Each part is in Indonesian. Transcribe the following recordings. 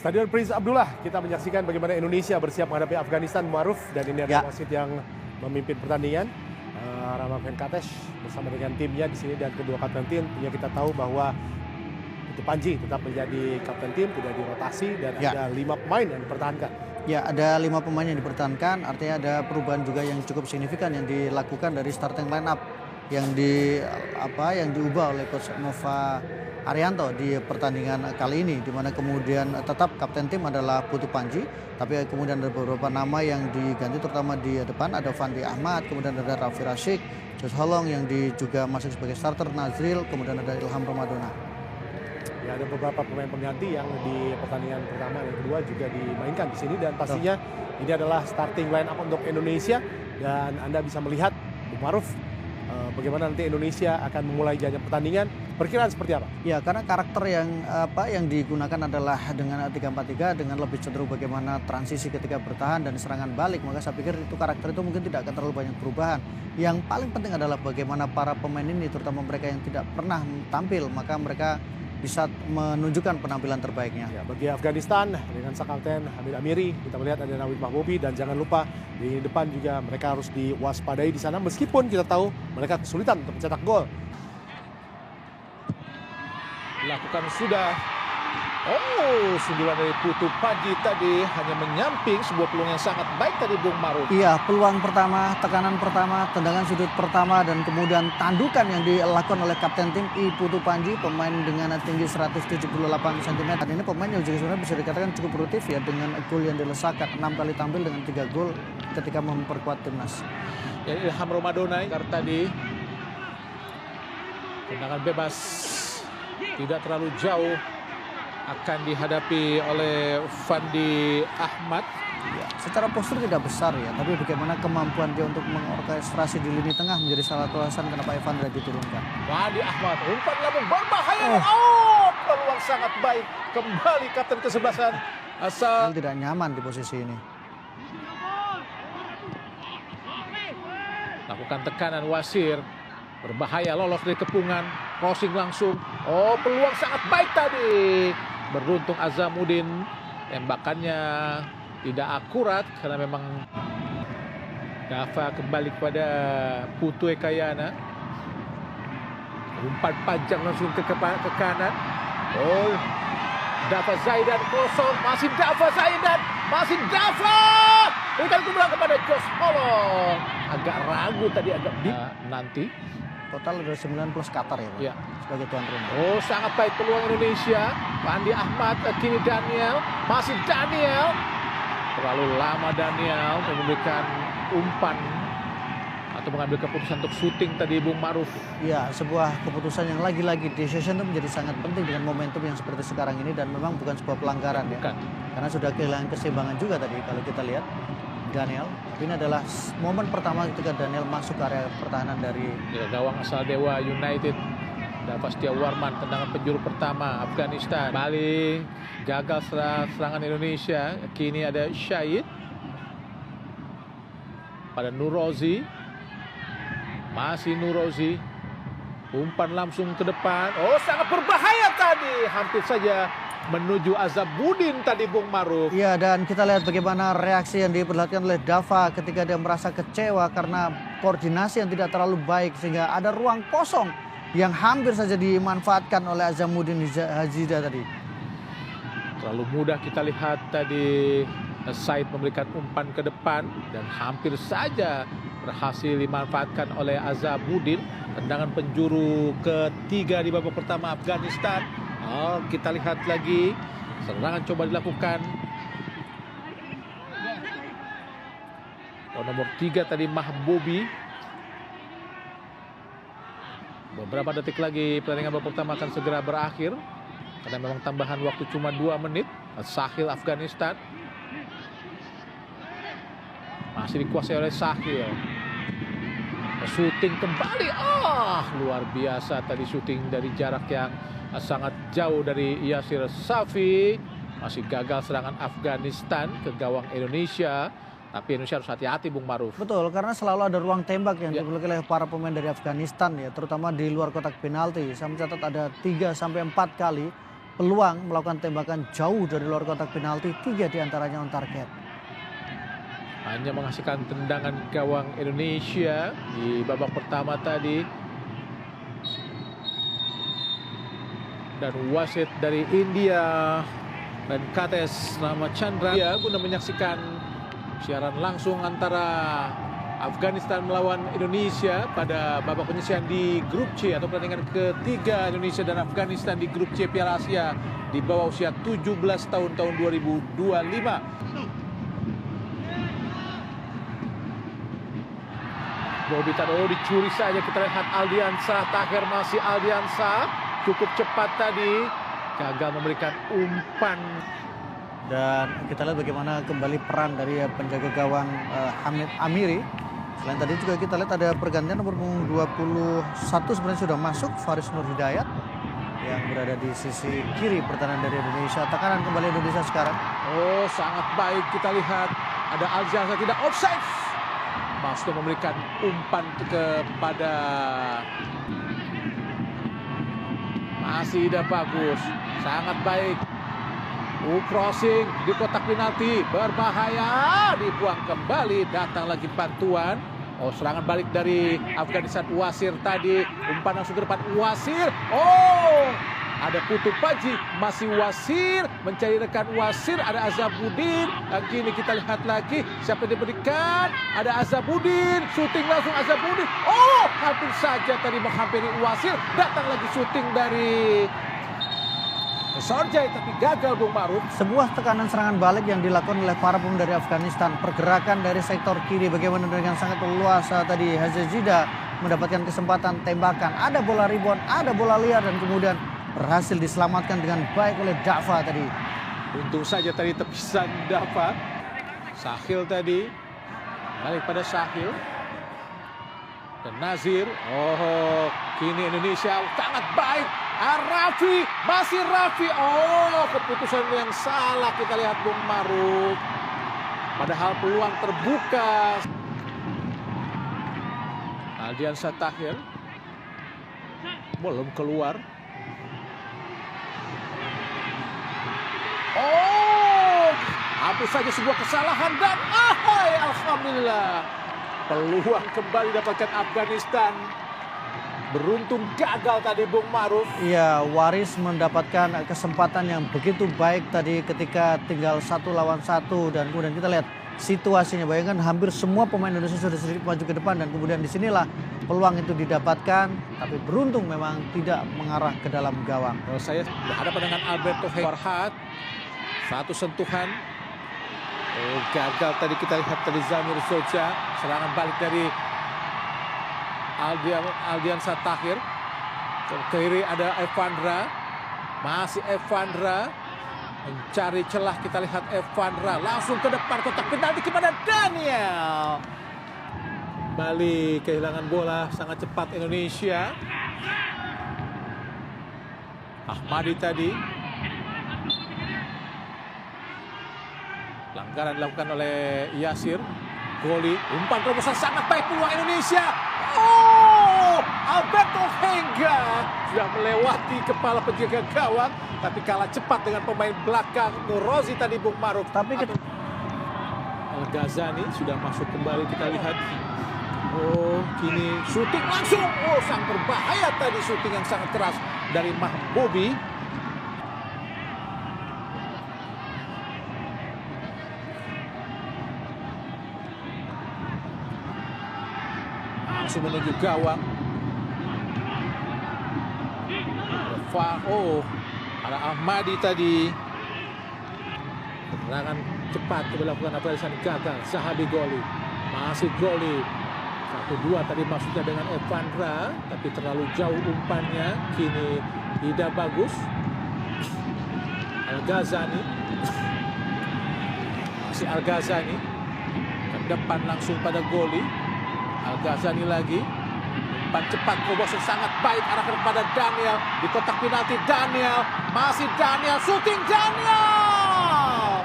Stadion Prince Abdullah, kita menyaksikan bagaimana Indonesia bersiap menghadapi Afghanistan. Ma'ruf, dan ini adalah wasit yang memimpin pertandingan, Rama Venkatesh bersama dengan timnya di sini, dan kedua kapten tim. Tentunya kita tahu bahwa itu Panji tetap menjadi kapten tim, tidak dirotasi, dan ada 5 pemain yang dipertahankan. Ya, ada 5 pemain yang dipertahankan, artinya ada perubahan juga yang cukup signifikan yang dilakukan dari starting line up yang diubah oleh coach Nova Arianto di pertandingan kali ini, di mana kemudian tetap kapten tim adalah Putu Panji, tapi kemudian ada beberapa nama yang diganti, terutama di depan ada Fandi Ahmad, kemudian ada Raffi Rashid, Josh Holong yang juga masuk sebagai starter, Nazril, kemudian ada Ilham Ramadona. Ya, ada beberapa pemain pengganti yang di pertandingan pertama dan kedua juga dimainkan di sini, dan pastinya ini adalah starting line up untuk Indonesia, dan Anda bisa melihat Bung Ma'ruf bagaimana nanti Indonesia akan memulai jalannya pertandingan. Perkiraan seperti apa? Ya, karena karakter yang digunakan adalah dengan 3-4-3 dengan lebih cenderung bagaimana transisi ketika bertahan dan serangan balik, maka saya pikir itu karakter itu mungkin tidak akan terlalu banyak perubahan. Yang paling penting adalah bagaimana para pemain ini, terutama mereka yang tidak pernah tampil, maka mereka bisa menunjukkan penampilan terbaiknya. Ya, bagi Afghanistan dengan sang kapten Hamid Amiri, kita melihat ada Nawid Mahbubi, dan jangan lupa di depan juga mereka harus diwaspadai di sana, meskipun kita tahu mereka kesulitan untuk mencetak gol. Lakukan sudah. Oh, sundulan dari Putu Panji tadi hanya menyamping sebuah peluang yang sangat baik tadi Bung Ma'ruf. Iya, peluang pertama, tekanan pertama, tendangan sudut pertama, dan kemudian tandukan yang dilakukan oleh kapten tim Putu Panji, pemain dengan tinggi 178 cm. Dan ini pemain yang juga sebenarnya bisa dikatakan cukup produktif ya, dengan gol yang dilesakan, 6 kali tampil dengan 3 gol ketika memperkuat timnas. Ya, Ilham Ramadona tadi. Tendangan bebas tidak terlalu jauh, akan dihadapi oleh Fandi Ahmad. Ya, secara postur tidak besar ya, tapi bagaimana kemampuan dia untuk mengorkestrasi di lini tengah menjadi salah satu alasan kenapa Evander diturunkan. Fandi Ahmad, umpan lambung berbahaya. Oh, peluang sangat baik. Kembali kapten kesebelasan asal. Tidak nyaman di posisi ini. Lakukan tekanan Wasir. Berbahaya, lolos dari kepungan, crossing langsung. Oh, peluang sangat baik tadi. Beruntung Azamuddin, tembakannya tidak akurat karena memang Dava kembali kepada Putu Ekayana. Umpan panjang langsung ke kanan. Oh, Dava Zaidan kosong, masih Dava Zaidan, masih Dava. Berikan kembali kepada Josh Holong. Agak ragu tadi, agak nanti. Total ada 9 plus Qatar ya, Pak, ya, sebagai tuan rumah. Oh, sangat baik peluang Indonesia. Fandi Ahmad, kini Daniel, masih Daniel. Terlalu lama Daniel memberikan umpan atau mengambil keputusan untuk syuting tadi Bung Ma'ruf. Ya, sebuah keputusan yang lagi-lagi decision itu menjadi sangat penting dengan momentum yang seperti sekarang ini, dan memang bukan sebuah pelanggaran ya. Karena sudah kehilangan keseimbangan juga tadi kalau kita lihat Daniel. Tapi ini adalah momen pertama ketika Daniel masuk ke area pertahanan dari gawang asal Dewa United. Dava Setiawarman, tendangan penjuru pertama Afghanistan. Bali gagal serangan Indonesia. Kini ada Syahid pada Nurozi. Masih Nurozi. Umpan langsung ke depan. Oh, sangat berbahaya tadi. Hampir saja menuju Azamuddin tadi Bung Ma'ruf. Iya, dan kita lihat bagaimana reaksi yang diperlihatkan oleh Dava ketika dia merasa kecewa karena koordinasi yang tidak terlalu baik, sehingga ada ruang kosong yang hampir saja dimanfaatkan oleh Azamuddin Hajida tadi. Terlalu mudah kita lihat tadi Said memberikan umpan ke depan dan hampir saja berhasil dimanfaatkan oleh Azamuddin. Tendangan penjuru ketiga di babak pertama Afghanistan. Oh, kita lihat lagi. Serangan coba dilakukan. Oh, nomor 3 tadi Mahbubi. Beberapa detik lagi pertandingan babak pertama akan segera berakhir. Karena memang tambahan waktu cuma 2 menit. Sahil Afghanistan. Masih dikuasai oleh Sahil. Shooting kembali. Luar biasa tadi shooting dari jarak yang sangat jauh dari Yasir Safi. Masih gagal serangan Afghanistan ke gawang Indonesia. Tapi Indonesia harus hati-hati Bung Ma'ruf. Betul, karena selalu ada ruang tembak yang dimiliki oleh para pemain dari Afghanistan ya, terutama di luar kotak penalti. Saya mencatat ada 3 sampai 4 kali peluang melakukan tembakan jauh dari luar kotak penalti, 3 diantaranya on target. Hanya menghasilkan tendangan gawang Indonesia di babak pertama tadi. Dan wasit dari India dan Kates Ramachandra guna menyaksikan siaran langsung antara Afghanistan melawan Indonesia pada babak penyisihan di grup C atau pertandingan ketiga Indonesia dan Afghanistan di grup C Piala Asia di bawah usia 17 tahun 2025. Bobby Tadolo dicuri saja, kita lihat Aldiansa, Tahir masih Aldiansa, cukup cepat tadi, gagal memberikan umpan. Dan kita lihat bagaimana kembali peran dari penjaga gawang Hamid Amiri. Selain tadi juga kita lihat ada pergantian nomor punggung 21 sebenarnya sudah masuk, Faris Nur Hidayat yang berada di sisi kiri pertahanan dari Indonesia. Tekanan kembali Indonesia sekarang. Oh, sangat baik, kita lihat ada Aldiansa tidak offside. Masuk memberikan umpan kepada masih tidak bagus, sangat baik. Crossing di kotak penalti, berbahaya, dibuang kembali, datang lagi bantuan. Oh, serangan balik dari Afghanistan, Wasir tadi, umpan langsung ke depan, Wasir. Oh, ada Putu Paji, masih Wasir, mencari rekan Wasir, ada Azabuddin. Kini kita lihat lagi, siapa yang diberikan, ada Azabuddin, syuting langsung Azabuddin. Oh, hampir saja tadi menghampiri Wasir, datang lagi syuting dari Sorjai, tapi gagal Bung Maruf. Sebuah tekanan serangan balik yang dilakukan oleh para pemain dari Afghanistan. Pergerakan dari sektor kiri bagaimana dengan sangat leluasa tadi Hazezida mendapatkan kesempatan tembakan. Ada bola rebound, ada bola liar dan kemudian berhasil diselamatkan dengan baik oleh Dava tadi. Untung saja tadi tepisan Dava. Sahil tadi, balik pada Sahil. Dan Nazir, oh kini Indonesia sangat baik. Raffi, masih Raffi. Oh, keputusan yang salah kita lihat Bung Maruf. Padahal peluang terbuka. Aldiansa Tahir belum keluar. Oh, hampir saja sebuah kesalahan dan alhamdulillah peluang kembali dapatkan Afghanistan. Beruntung gagal tadi Bung Maruf. Iya, Waris mendapatkan kesempatan yang begitu baik tadi ketika tinggal 1 lawan 1 dan kemudian kita lihat situasinya. Bayangkan hampir semua pemain Indonesia sudah sedikit maju ke depan dan kemudian disinilah peluang itu didapatkan, tapi beruntung memang tidak mengarah ke dalam gawang. Kalau saya berhadapan dengan Alberto Farhat, satu sentuhan. Oh, gagal tadi kita lihat dari Zamir Soja, serangan balik dari Aldiansa Tahir. Ke kiri ada Evandra. Masih Evandra. Mencari celah, kita lihat Evandra. Langsung ke depan kotak penalti kepada Daniel. Bali kehilangan bola sangat cepat Indonesia. Ahmadi tadi. Pelanggaran dilakukan oleh Yasir. Goli, umpan terobosan sangat baik peluang Indonesia. Oh, Alberto Hengga sudah melewati kepala penjaga gawang, tapi kalah cepat dengan pemain belakang Nurozi tadi Bung Maruf. Tapi Al-Ghazani sudah masuk kembali, kita lihat. Oh, kini syuting langsung. Oh, sangat berbahaya tadi syuting yang sangat keras dari Mahbobi. Langsung menuju gawang. Oh, ada Ahmadi tadi. Serangan cepat dilakukan Afghanistan gagal. Sahabi Goli. Masih Goli. 1-2 tadi maksudnya dengan Evandra, tapi terlalu jauh umpannya. Kini tidak bagus. Al-Ghazani. Masih Al-Ghazani. Ke depan langsung pada Goli. Al-Ghazani lagi. Umpan cepat, terobosan sangat baik arahkan kepada Daniel. Di kotak penalti Daniel. Masih Daniel, syuting Daniel.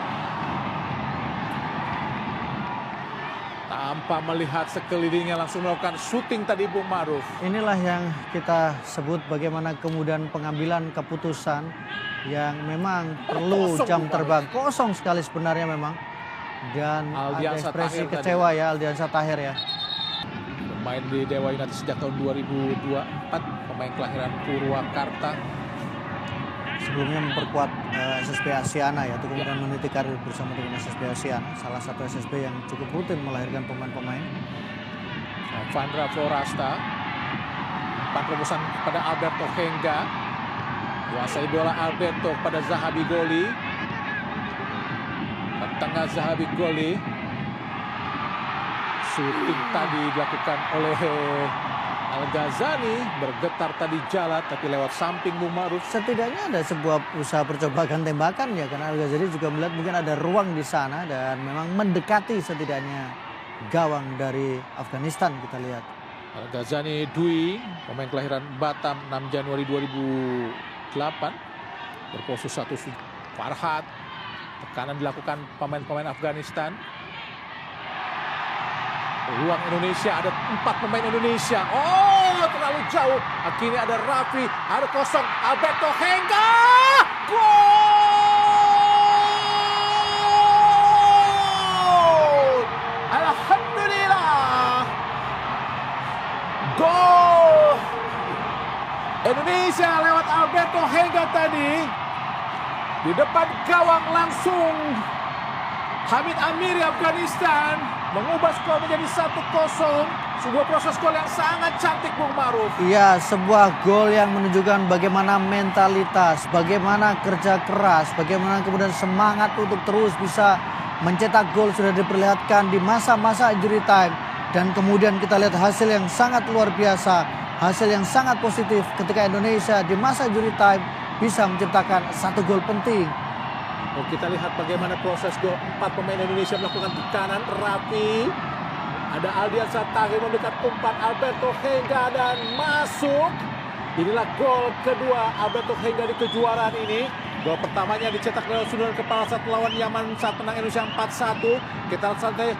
Tanpa melihat sekelilingnya langsung melakukan syuting tadi Bung Ma'ruf. Inilah yang kita sebut bagaimana kemudian pengambilan keputusan yang memang perlu Kosong, jam Bung terbang. Kosong sekali sebenarnya memang. Dan ada Aldiansa ekspresi Tahir kecewa ya Aldiansa Tahir ya. Pemain di Dewa United sejak tahun 2024, pemain kelahiran Purwakarta. Sebelumnya memperkuat SSB Asiana ya, untuk kemudian meniti karir bersama dengan SSB Asiana, salah satu SSB yang cukup rutin melahirkan pemain-pemain. Vandra Florasta, umpan terobosan pada Alberto Henga, kuasai bola Alberto pada Zahabi Goli, ke tengah Zahabi Goli. Shooting tadi dilakukan oleh Al-Ghazani, bergetar tadi Jalat tapi lewat samping Bung Ma'ruf. Setidaknya ada sebuah usaha percobaan tembakan ya, karena Al-Ghazali juga melihat mungkin ada ruang di sana dan memang mendekati setidaknya gawang dari Afghanistan kita lihat. Al-Ghazani Dwi, pemain kelahiran Batam 6 Januari 2008, berpose satu Farhat. Tekanan dilakukan pemain-pemain Afghanistan. Ruang Indonesia, ada 4 pemain Indonesia. Oh, terlalu jauh. Akhirnya ada Raffi, ada kosong. Alberto Henga, gol! Alhamdulillah, gol! Indonesia lewat Alberto Henga tadi. Di depan gawang langsung Hamid Amiri Afghanistan mengubah skor menjadi 1-0. Sebuah proses gol yang sangat cantik Bung Ma'ruf. Iya, sebuah gol yang menunjukkan bagaimana mentalitas, bagaimana kerja keras, bagaimana kemudian semangat untuk terus bisa mencetak gol sudah diperlihatkan di masa-masa injury time. Dan kemudian kita lihat hasil yang sangat luar biasa, hasil yang sangat positif ketika Indonesia di masa injury time bisa menciptakan 1 gol penting. Oh, kita lihat bagaimana proses gol. 4 pemain Indonesia melakukan tekanan. Rapi, ada Aldiansa Tahir memberikan umpan Alberto Henga dan masuk. Inilah gol kedua Alberto Henga di kejuaraan ini. Gol pertamanya dicetak lewat sundulan kepala saat melawan Yaman saat menang Indonesia 4-1. Kita lihat santai,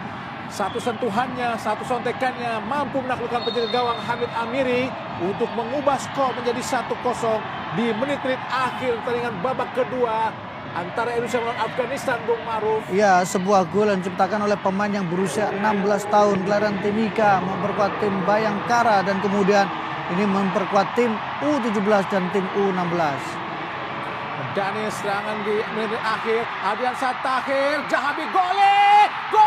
satu sentuhannya, satu sontekannya mampu menaklukkan penjaga gawang Hamid Amiri untuk mengubah skor menjadi 1-0 di menit-menit akhir pertandingan babak kedua antara Indonesia melawan Afghanistan, Bung Ma'ruf. Ya, sebuah gol yang diciptakan oleh pemain yang berusia 16 tahun, kelahiran Timika, memperkuat tim Bayangkara dan kemudian ini memperkuat tim U17 dan tim U16. Dani serangan di menit akhir, Aldiansa Tahir, Zahabi Goli, gol!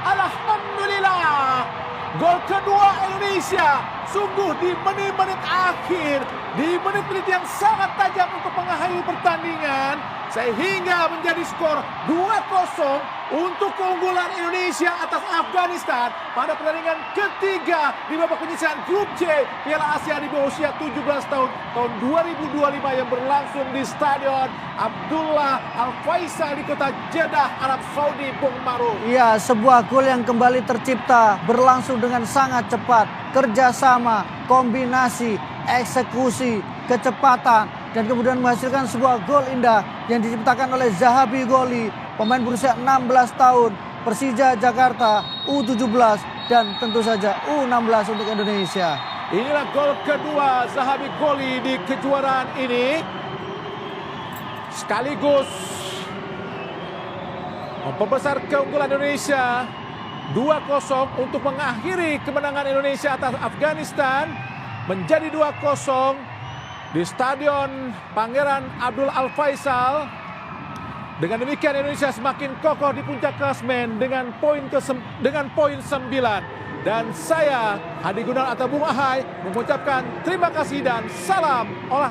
Alhamdulillah, gol kedua Indonesia. Sungguh di menit-menit akhir, di menit-menit yang sangat tajam untuk mengakhiri pertandingan, sehingga menjadi skor 2-0 untuk keunggulan Indonesia atas Afghanistan pada pertandingan ketiga di babak penyisihan Grup C Piala Asia di bawah usia 17 tahun 2025 yang berlangsung di Stadion Abdullah Al-Faisal di kota Jeddah, Arab Saudi, Bung Ma'ruf. Iya, sebuah gol yang kembali tercipta, berlangsung dengan sangat cepat, kerjasama, kombinasi, eksekusi, kecepatan, dan kemudian menghasilkan sebuah gol indah yang diciptakan oleh Zahabi Goli, pemain berusia 16 tahun, Persija Jakarta, U17, dan tentu saja U16 untuk Indonesia. Inilah gol kedua Zahabi Goli di kejuaraan ini, sekaligus memperbesar keunggulan Indonesia 2-0 untuk mengakhiri kemenangan Indonesia atas Afghanistan menjadi 2-0 di Stadion Pangeran Abdul Al-Faisal. Dengan demikian Indonesia semakin kokoh di puncak klasemen dengan poin 9. Dan saya Hadi Gunawan atau Bung Ahai mengucapkan terima kasih dan salam olahraga.